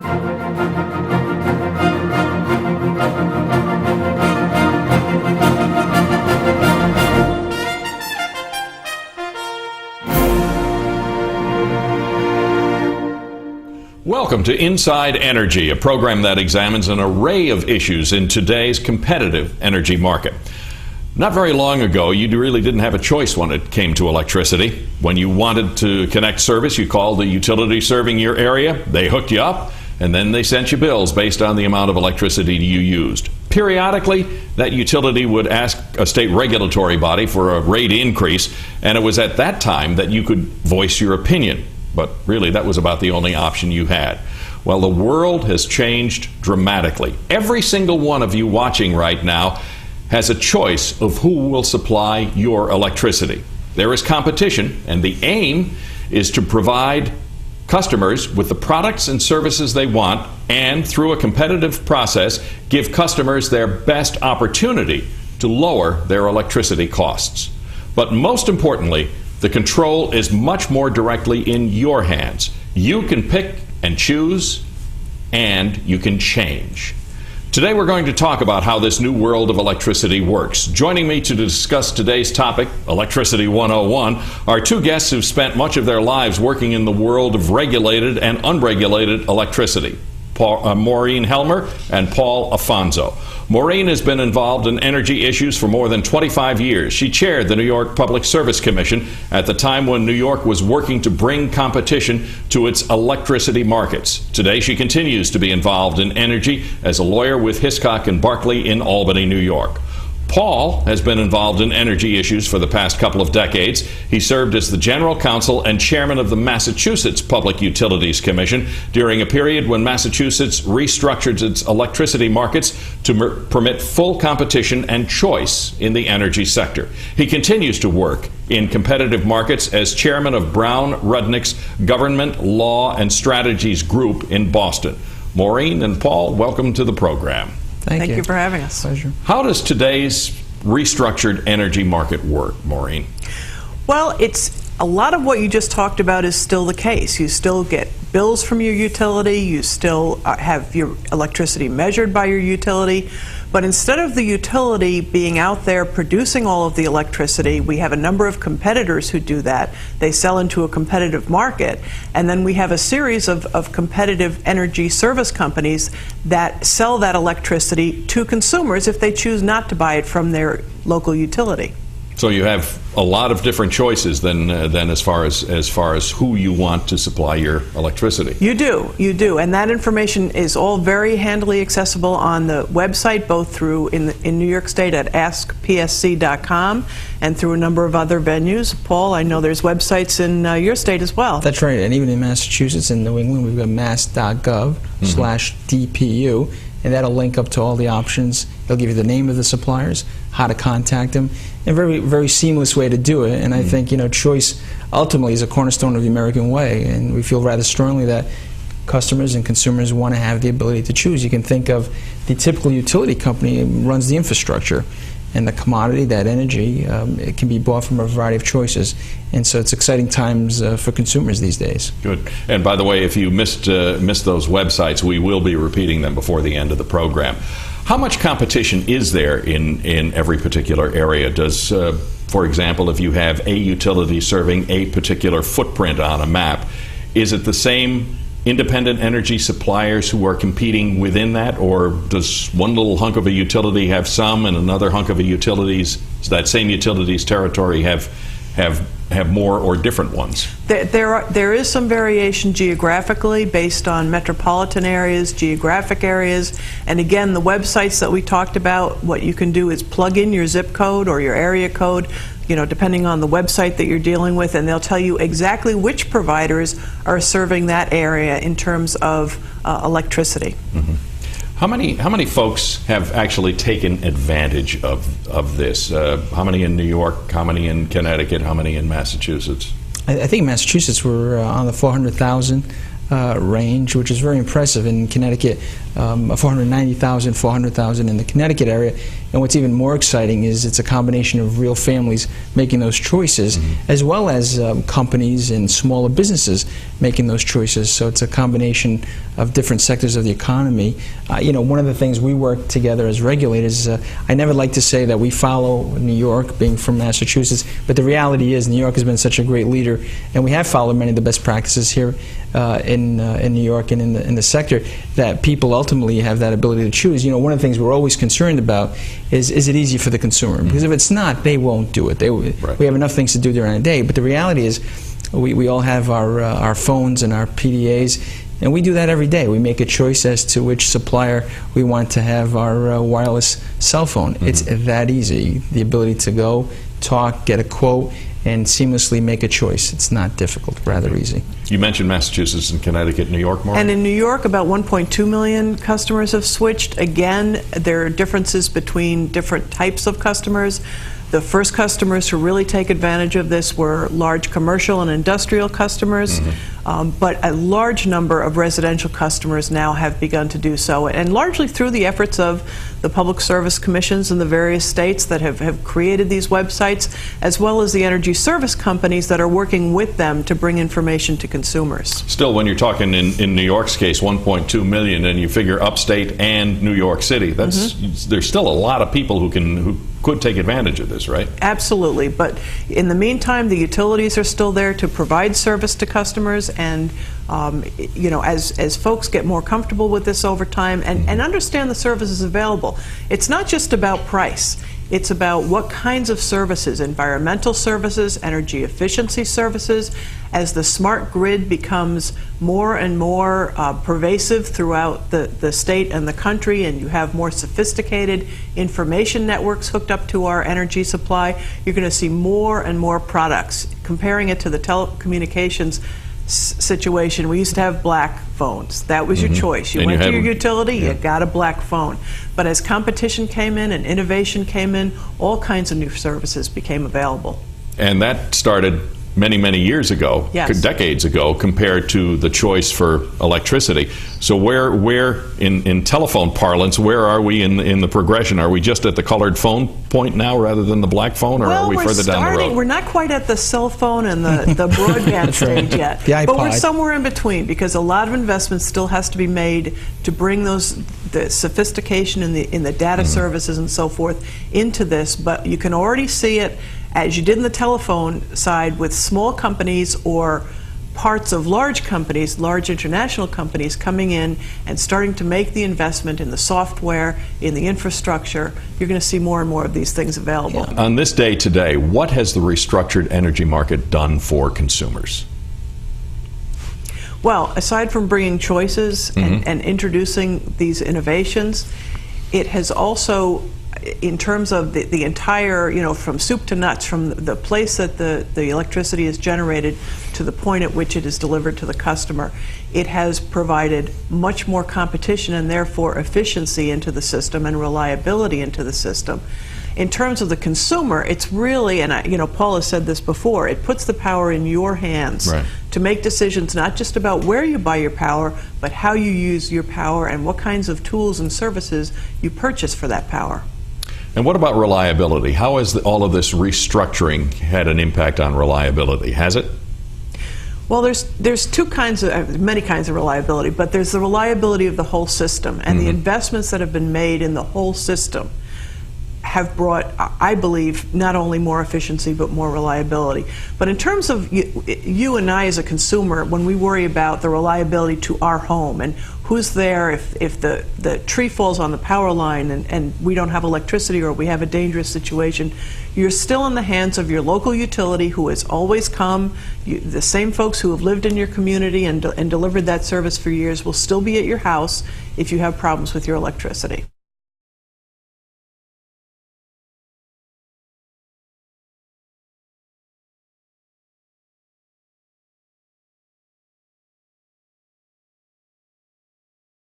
Welcome to Inside Energy, a program that examines an array of issues in today's competitive energy market. Not very long ago, you really didn't have a choice when it came to electricity. When you wanted to connect service, you called the utility serving your area. They hooked you up, and then they sent you bills based on the amount of electricity you used. Periodically, that utility would ask a state regulatory body for a rate increase, and it was at that time that you could voice your opinion. But really, that was about the only option you had. Well, the world has changed dramatically. Every single one of you watching right now has a choice of who will supply your electricity. There is competition, and the aim is to provide customers with the products and services they want, and through a competitive process, give customers their best opportunity to lower their electricity costs. But most importantly, the control is much more directly in your hands. You can pick and choose, and you can change. Today we're going to talk about how this new world of electricity works. Joining me to discuss today's topic, Electricity 101, are two guests who've spent much of their lives working in the world of regulated and unregulated electricity. Maureen Helmer and Paul Afonso. Maureen has been involved in energy issues for more than 25 years. She chaired the New York Public Service Commission at the time when New York was working to bring competition to its electricity markets. Today, she continues to be involved in energy as a lawyer with Hiscock and Barclay in Albany, New York. Paul has been involved in energy issues for the past couple of decades. He served as the general counsel and chairman of the Massachusetts Public Utilities Commission during a period when Massachusetts restructured its electricity markets to permit full competition and choice in the energy sector. He continues to work in competitive markets as chairman of Brown Rudnick's Government Law and Strategies Group in Boston. Maureen and Paul, welcome to the program. Thank you for having us. Pleasure. How does today's restructured energy market work, Maureen? Well, it's a lot of what you just talked about is still the case. You still get bills from your utility. You still have your electricity measured by your utility. But instead of the utility being out there producing all of the electricity, we have a number of competitors who do that. They sell into a competitive market. And then we have a series of competitive energy service companies that sell that electricity to consumers if they choose not to buy it from their local utility. So you have a lot of different choices then as far as who you want to supply your electricity. You do, and that information is all very handily accessible on the website, both through in New York State at askpsc.com and through a number of other venues. Paul, I know there's websites in your state as well. That's right, and even in Massachusetts and New England, we've got mass.gov/DPU, and that'll link up to all the options. It'll give you the name of the suppliers, how to contact them, and a very, very seamless way to do it. And I think, choice ultimately is a cornerstone of the American way, and we feel rather strongly that customers and consumers want to have the ability to choose. You can think of the typical utility company runs the infrastructure, and the commodity, that energy, it can be bought from a variety of choices. And so it's exciting times for consumers these days. Good. And by the way, if you missed those websites, we will be repeating them before the end of the program. How much competition is there in every particular area? Does, for example, if you have a utility serving a particular footprint on a map, is it the same independent energy suppliers who are competing within that, or does one little hunk of a utility have some and another hunk of a that same utility's territory have more or different ones? There is some variation geographically based on metropolitan areas, geographic areas, and again, the websites that we talked about, what you can do is plug in your zip code or your area code, depending on the website that you're dealing with, and they'll tell you exactly which providers are serving that area in terms of electricity. Mm-hmm. How many folks have actually taken advantage of this? How many in New York? How many in Connecticut? How many in Massachusetts? I think in Massachusetts we're on the 400,000 range, which is very impressive. In Connecticut, 490,000, 400,000 in the Connecticut area. And what's even more exciting is it's a combination of real families making those choices, as well as companies and smaller businesses making those choices. So it's a combination of different sectors of the economy. One of the things we work together as regulators, I never like to say that we follow New York, being from Massachusetts, but the reality is New York has been such a great leader, and we have followed many of the best practices here in New York and in the sector, that people ultimately have that ability to choose. One of the things we're always concerned about is it easy for the consumer? Because if it's not, they won't do it. We have enough things to do during the day, but the reality is we all have our phones and our PDAs, and we do that every day. We make a choice as to which supplier we want to have our wireless cell phone. It's that easy. The ability to go, talk, get a quote, and seamlessly make a choice. It's not difficult, rather easy. You mentioned Massachusetts and Connecticut, New York, Maureen? And in New York, about 1.2 million customers have switched. Again, there are differences between different types of customers. The first customers to really take advantage of this were large commercial and industrial customers, but a large number of residential customers now have begun to do so, and largely through the efforts of the public service commissions in the various states that have created these websites, as well as the energy service companies that are working with them to bring information to consumers. Still, when you're talking in New York's case, 1.2 million, and you figure upstate and New York City, there's still a lot of people who could take advantage of this, right? Absolutely, but in the meantime, the utilities are still there to provide service to customers, and as folks get more comfortable with this over time and understand the services available, it's not just about price. It's about what kinds of services, environmental services, energy efficiency services. As the smart grid becomes more and more pervasive throughout the state and the country, and you have more sophisticated information networks hooked up to our energy supply, you're going to see more and more products. Comparing it to the telecommunications situation, we used to have black phones. That was your choice. You went to your utility, you got a black phone. But as competition came in and innovation came in, all kinds of new services became available. And that started many years ago, decades ago, compared to the choice for electricity. So where in telephone parlance, where are we in the progression? Are we just at the colored phone point now rather than the black phone, or are we further down the road? We're not quite at the cell phone and the broadband stage yet, but we're somewhere in between, because a lot of investment still has to be made to bring the sophistication in the data services and so forth into this. But you can already see it, as you did in the telephone side, with small companies or parts of large companies, large international companies coming in and starting to make the investment in the software, in the infrastructure. You're going to see more and more of these things available. On this day today, what has the restructured energy market done for consumers? Well, aside from bringing choices and introducing these innovations, it has also, in terms of the entire, from soup to nuts, from the place that the electricity is generated to the point at which it is delivered to the customer, it has provided much more competition and therefore efficiency into the system and reliability into the system. In terms of the consumer, it's really, and Paul has said this before, it puts the power in your hands to make decisions not just about where you buy your power, but how you use your power and what kinds of tools and services you purchase for that power. And what about reliability? How has all of this restructuring had an impact on reliability? Has it? Well, there's many kinds of reliability, but there's the reliability of the whole system, and the investments that have been made in the whole system have brought, I believe, not only more efficiency but more reliability. But in terms of you and I as a consumer, when we worry about the reliability to our home and who's there if the tree falls on the power line and we don't have electricity, or we have a dangerous situation, you're still in the hands of your local utility, who has always come. The same folks who have lived in your community and delivered that service for years will still be at your house if you have problems with your electricity.